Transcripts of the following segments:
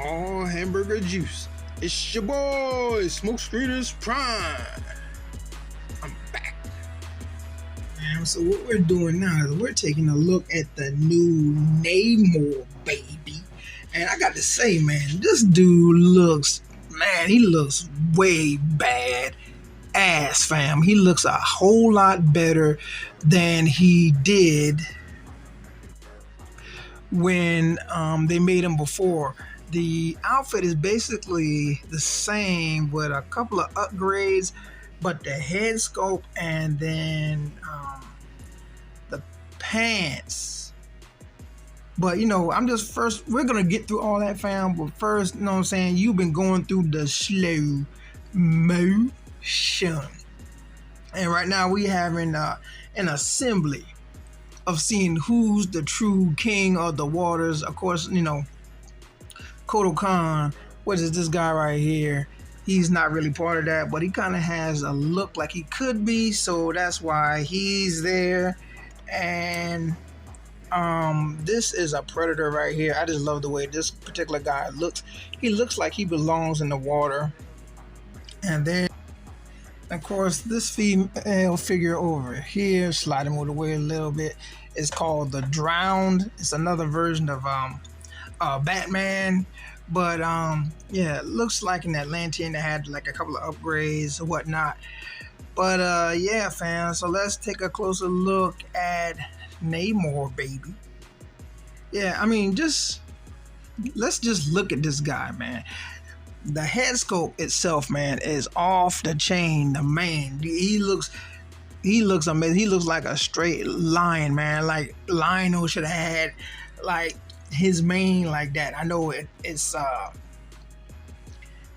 Oh, hamburger juice. It's your boy, Smoke Streeters Prime. I'm back. And so what we're doing now is we're taking a look at the new Namor baby. And I got to say, man, this dude looks, he looks way bad ass, fam. He looks a whole lot better than he did when they made him before. The outfit is basically the same with a couple of upgrades, but the head sculpt and then the pants. But I'm just first, we're gonna get through all that, fam. But first, what I'm saying, you've been going through the slow motion, and right now we having an assembly of seeing who's the true king of the waters. Of course, Cotto KH, what is this guy right here? He's not really part of that, but he kind of has a look like he could be, so that's why he's there. And this is a predator right here. I just love the way this particular guy looks. He looks like he belongs in the water. And then, of course, this female figure over here, slide him over the way a little bit, is called the Drowned. It's another version of Batman. But yeah, it looks like an Atlantean that had like a couple of upgrades or whatnot. But yeah, fam, so let's take a closer look at Namor, baby. Yeah, I mean, let's just look at this guy, man. The head sculpt itself, man, is off the chain. The man, he looks amazing. He looks like a straight lion, man. Like Lionel should have had like his mane like that. I know it's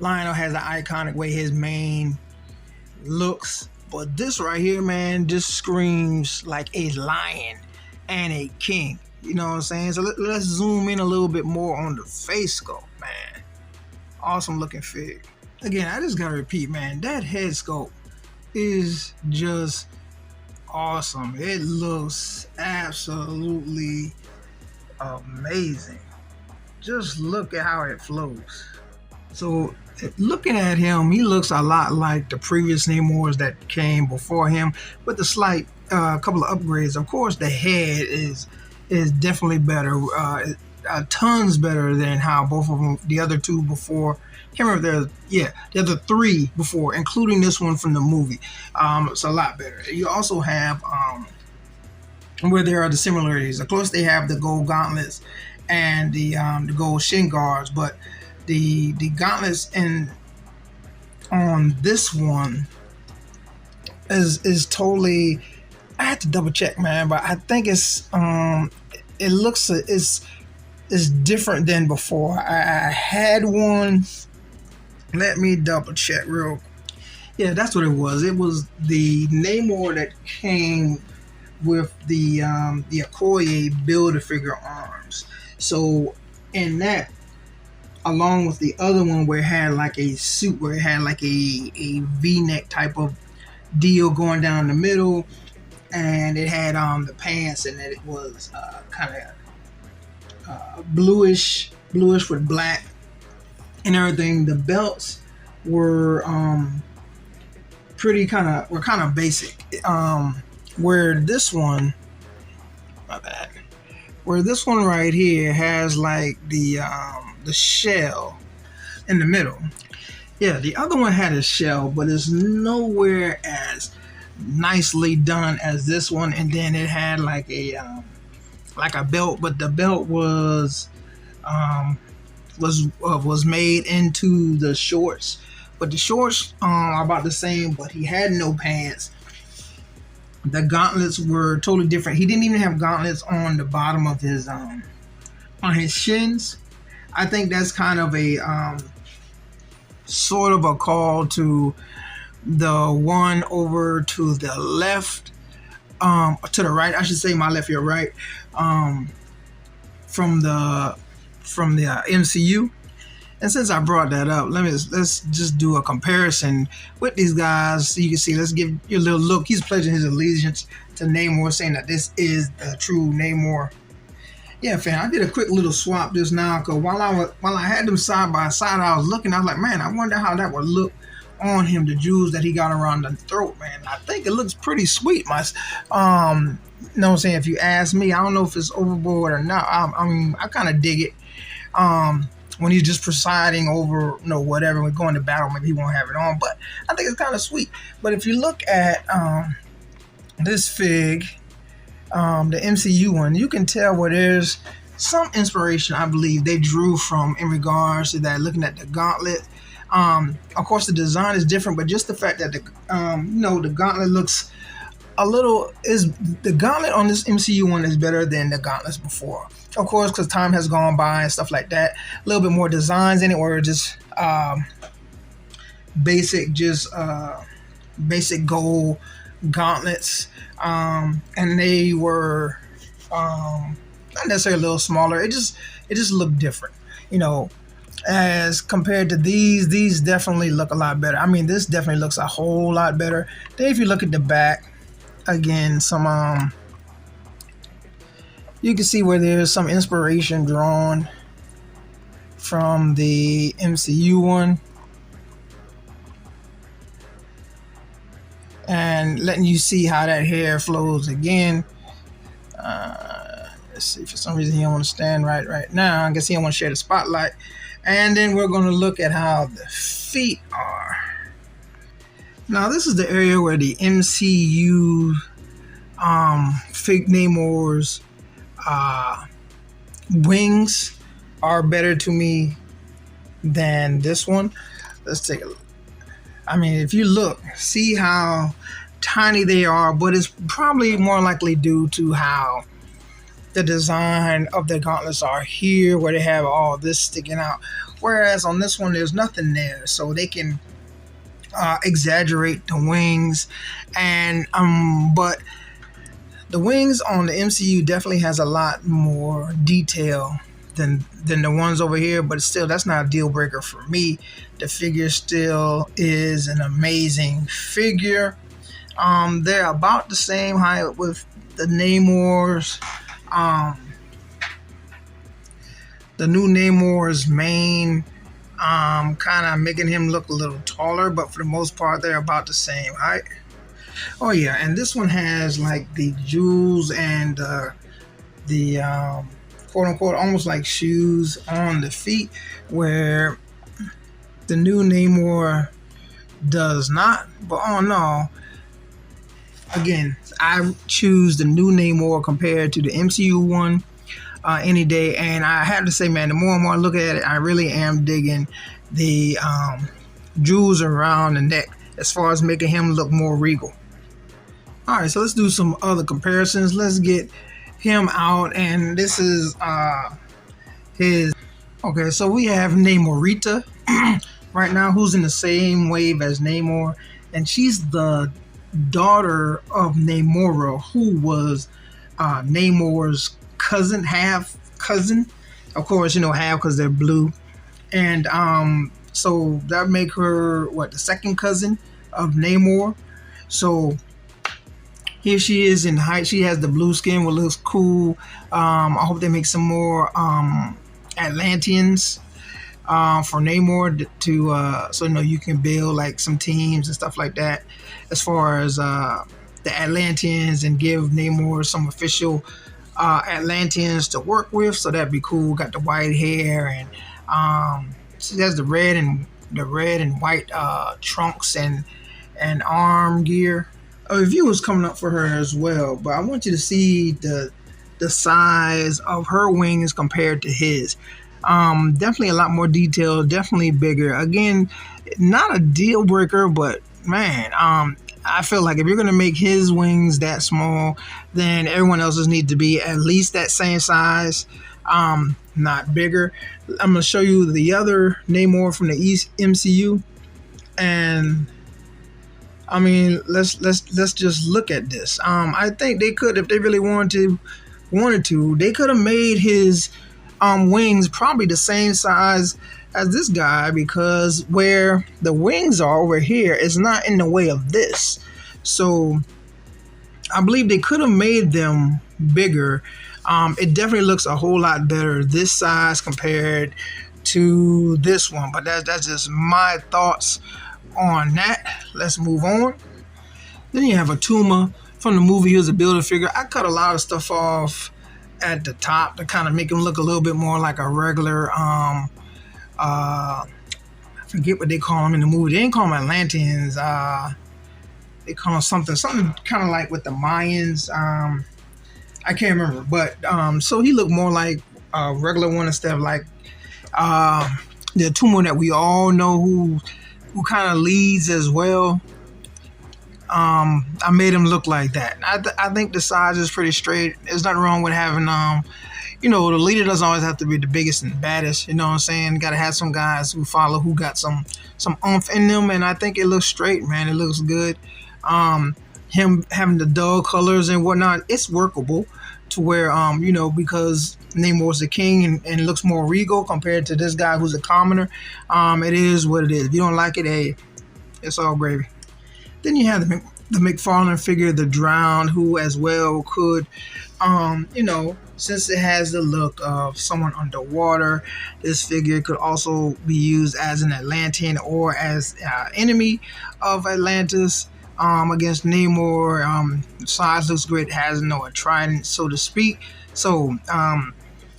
Lionel has an iconic way his mane looks, but this right here, man, just screams like a lion and a king. You know what I'm saying? So let's zoom in a little bit more on the face sculpt, man. Awesome looking fig. Again, I just gotta repeat, man, that head sculpt is just awesome. It looks absolutely amazing. Just look at how it flows. So looking at him, he looks a lot like the previous Namors that came before him, with a slight couple of upgrades. Of course, the head is definitely better, tons better than how both of them, the other two before. Can't remember the other three before, including this one from the movie. It's a lot better. You also have where there are the similarities. Of course, they have the gold gauntlets and the gold shin guards, but the gauntlets on this one is totally. I had to double check, man, but I think it's it looks is different than before. I had one. Let me double check real. Yeah, that's what it was. It was the Namor that came with the Okoye Build-A-Figure arms. So in that, along with the other one where it had like a suit, where it had like a V-neck type of deal going down the middle, and it had the pants, and it was kind of bluish with black and everything. The belts were kind of basic. Where this one right here has like the shell in the middle. Yeah, the other one had a shell, but it's nowhere as nicely done as this one. And then it had like a belt, but the belt was made into the shorts. But the shorts are about the same, but he had no pants. The gauntlets were totally different. He didn't even have gauntlets on the bottom of his on his shins. I think that's kind of a sort of a call to the one over to the left, to the right. I should say my left, your right, from the MCU. And since I brought that up, let's just do a comparison with these guys. So you can see, let's give you a little look. He's pledging his allegiance to Namor, saying that this is the true Namor. Yeah, fam, I did a quick little swap just now because while I had them side by side, I was looking. I was like, man, I wonder how that would look on him. The jewels that he got around the throat, man. I think it looks pretty sweet. You know what I'm saying? If you ask me, I don't know if it's overboard or not. I mean, I kind of dig it. When he's just presiding over, whatever, we're going to battle, maybe he won't have it on, but I think it's kind of sweet. But if you look at this fig, the MCU one, you can tell where there's some inspiration, I believe, they drew from in regards to that, looking at the gauntlet. Of course, the design is different, but just the fact that the gauntlet looks the gauntlet on this MCU one is better than the gauntlets before. Of course, because time has gone by and stuff like that. A little bit more designs in it, where just basic gold gauntlets, and they were not necessarily a little smaller. It just looked different, as compared to these definitely look a lot better. I mean, this definitely looks a whole lot better. Then if you look at the back, again, some you can see where there's some inspiration drawn from the MCU one, and letting you see how that hair flows again. Let's see, for some reason he don't want to stand right now. I guess he don't want to share the spotlight. And then we're going to look at how the feet are. Now this is the area where the MCU fake Namor's wings are better to me than this one. Let's take a look. I mean, if you look, see how tiny they are, but it's probably more likely due to how the design of the gauntlets are here, where they have all this sticking out, whereas on this one there's nothing there, so they can exaggerate the wings. And but the wings on the MCU definitely has a lot more detail than the ones over here, but still, that's not a deal breaker for me. The figure still is an amazing figure. They're about the same height with the Namor's. The new Namor's mane, kind of making him look a little taller, but for the most part, they're about the same height. Oh yeah, and this one has like the jewels and the quote unquote almost like shoes on the feet, where the new Namor does not. But oh no, again, I choose the new Namor compared to the MCU one any day. And I have to say, man, the more and more I look at it, I really am digging the jewels around the neck as far as making him look more regal. All right, so let's do some other comparisons. Let's get him out, and this is his. Okay, so we have Ney Morita right now, who's in the same wave as Namor, and she's the daughter of Namora, who was Namor's cousin, half cousin. Of course, half because they're blue, and so that make her the second cousin of Namor. So here she is in height. She has the blue skin, what looks cool. I hope they make some more Atlanteans for Namor to so you can build like some teams and stuff like that as far as the Atlanteans, and give Namor some official Atlanteans to work with. So that'd be cool. Got the white hair, and she has the red and white trunks and arm gear. A review is coming up for her as well, but I want you to see the size of her wings compared to his. Definitely a lot more detail, definitely bigger. Again, not a deal breaker, but man, I feel like if you're going to make his wings that small, then everyone else's need to be at least that same size, not bigger. I'm going to show you the other Namor from the MCU, and I mean, let's just look at this. I think they could, if they really wanted to, they could have made his wings probably the same size as this guy, because where the wings are over here is not in the way of this. So I believe they could have made them bigger, It definitely looks a whole lot better this size compared to this one, but that's just my thoughts on that. Let's move on. Then you have a Tuma from the movie. He was a builder figure. I cut a lot of stuff off at the top to kind of make him look a little bit more like a regular I forget what they call them in the movie. They didn't call them Atlanteans. They call them something kind of like with the Mayans. I can't remember, but so he looked more like a regular one instead of like the Tuma that we all know who kind of leads as well. I made him look like that. I think the size is pretty straight. There's nothing wrong with having the leader doesn't always have to be the biggest and baddest. You know what I'm saying? Got to have some guys who follow, who got some oomph in them, and I think it looks straight, man. It looks good. Him having the dull colors and whatnot, it's workable to where because Namor's the king and looks more regal compared to this guy who's a commoner. It is what it is. If you don't like it, hey, it's all gravy. Then you have the McFaller figure, the Drowned, who as well could, since it has the look of someone underwater, this figure could also be used as an Atlantean or as enemy of Atlantis against Namor. Size looks great, has a trident, so to speak. So, of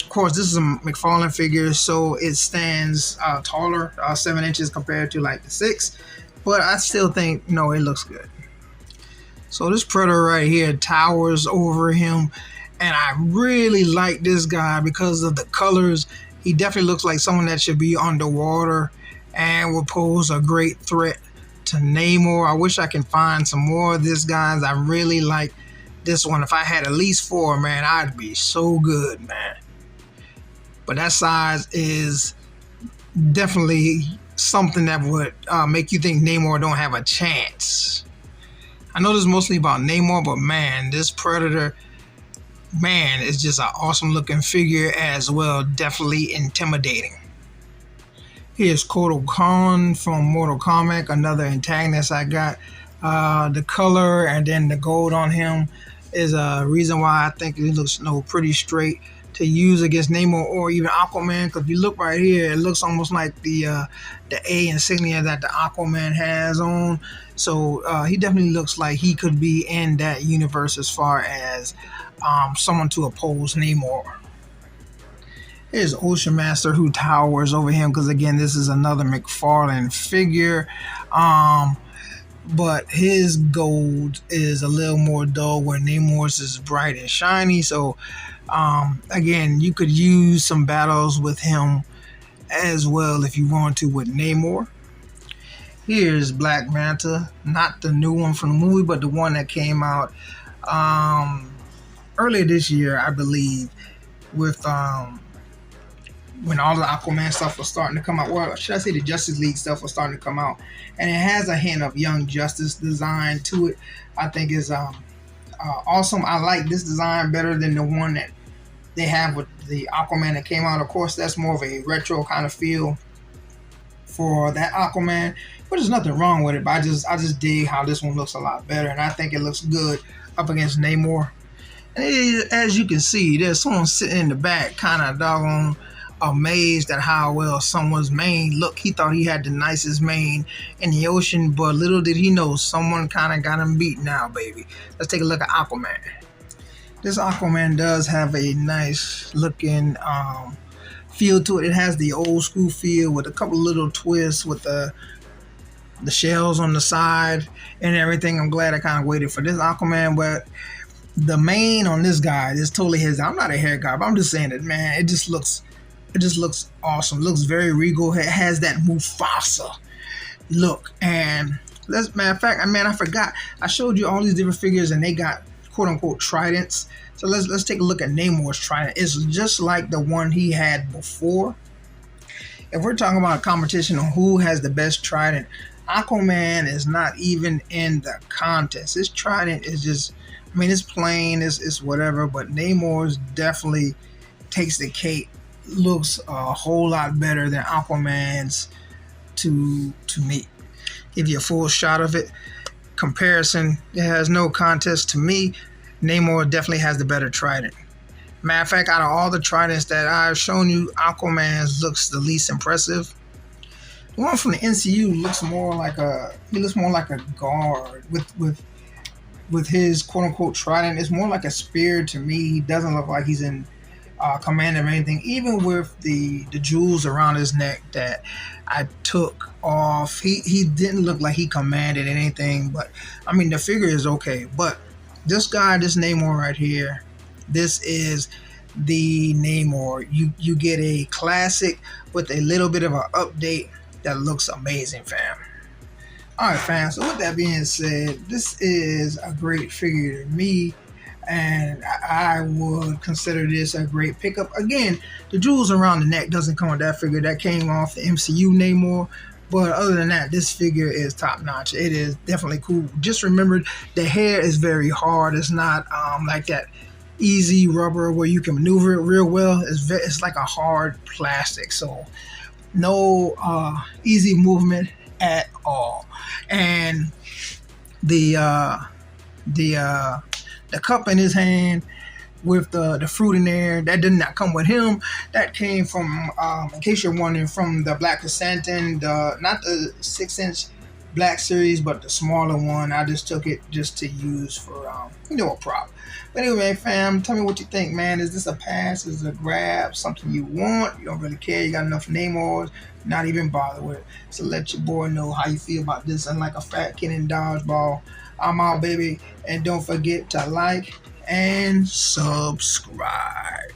course, this is a McFaller figure, so it stands taller, 7 inches compared to like the 6. But I still think, it looks good. So this Predator right here towers over him. And I really like this guy because of the colors. He definitely looks like someone that should be underwater and will pose a great threat to Namor. I wish I can find some more of this guys. I really like this one. If I had at least 4, man, I'd be so good, man. But that size is definitely something that would make you think Namor don't have a chance. I know this is mostly about Namor, but man, this Predator, man, is just an awesome looking figure as well. Definitely intimidating. Here's Cotto KH from Mortal Kombat, another antagonist I got. The color and then the gold on him is a reason why I think it looks pretty straight to use against Namor or even Aquaman, because if you look right here, it looks almost like the A insignia that the Aquaman has on. So he definitely looks like he could be in that universe as far as someone to oppose Namor. Here's Ocean Master, who towers over him, because again, this is another McFarlane figure. But his gold is a little more dull, where Namor's is bright and shiny. So again, you could use some battles with him as well if you want to with Namor. Here's Black Manta, not the new one from the movie, but the one that came out earlier this year, I believe, with when all the Aquaman stuff was starting to come out. Well, should I say the Justice League stuff was starting to come out, and it has a hint of Young Justice design to it. I think is awesome. I like this design better than the one that they have with the Aquaman that came out. Of course, that's more of a retro kind of feel for that Aquaman, but there's nothing wrong with it. But I just dig how this one looks a lot better, and I think it looks good up against Namor. And as you can see, there's someone sitting in the back, kind of doggone amazed at how well someone's mane look. He thought he had the nicest mane in the ocean, but little did he know someone kind of got him beat now, baby. Let's take a look at Aquaman. This Aquaman does have a nice looking feel to it. It has the old school feel with a couple little twists with the shells on the side and everything. I'm glad I kind of waited for this Aquaman, but the mane on this guy is totally his. I'm not a hair guy, but I'm just saying that, man, it just looks awesome. It looks very regal. It has that Mufasa look. And matter of fact, I forgot. I showed you all these different figures and they got quote unquote tridents. So let's take a look at Namor's trident. It's just like the one he had before. If we're talking about a competition on who has the best trident, Aquaman is not even in the contest. His trident is just, it's plain, it's whatever, but Namor's definitely takes the cake. Looks a whole lot better than Aquaman's to me. Give you a full shot of it. Comparison, it has no contest to me. Namor definitely has the better trident. Matter of fact, out of all the Tridents that I've shown you, Aquaman's looks the least impressive. The one from the NCU looks more like a guard with his quote unquote Trident. It's more like a spear to me. He doesn't look like he's in command of anything. Even with the jewels around his neck that I took off, he didn't look like he commanded anything. But I mean, the figure is okay. But this guy, this Namor right here, this is the Namor. You get a classic with a little bit of an update that looks amazing, fam. Alright, fam, so with that being said, this is a great figure to me, and I would consider this a great pickup. Again, the jewels around the neck doesn't come with that figure. That came off the MCU Namor. But other than that, this figure is top notch. It is definitely cool. Just remember, the hair is very hard. It's not like that easy rubber where you can maneuver it real well. It's like a hard plastic. So no easy movement at all. And the cup in his hand with the fruit in there, that did not come with him. That came from, in case you're wondering, from the Black Chrysanthemum, not the 6-inch Black series, but the smaller one. I just took it just to use for a prop. But anyway, fam, tell me what you think, man. Is this a pass? Is it a grab? Something you want? You don't really care? You got enough Namors? Not even bother with it. So let your boy know how you feel about this. Unlike a fat kid in dodgeball, I'm out, baby. And don't forget to like and subscribe.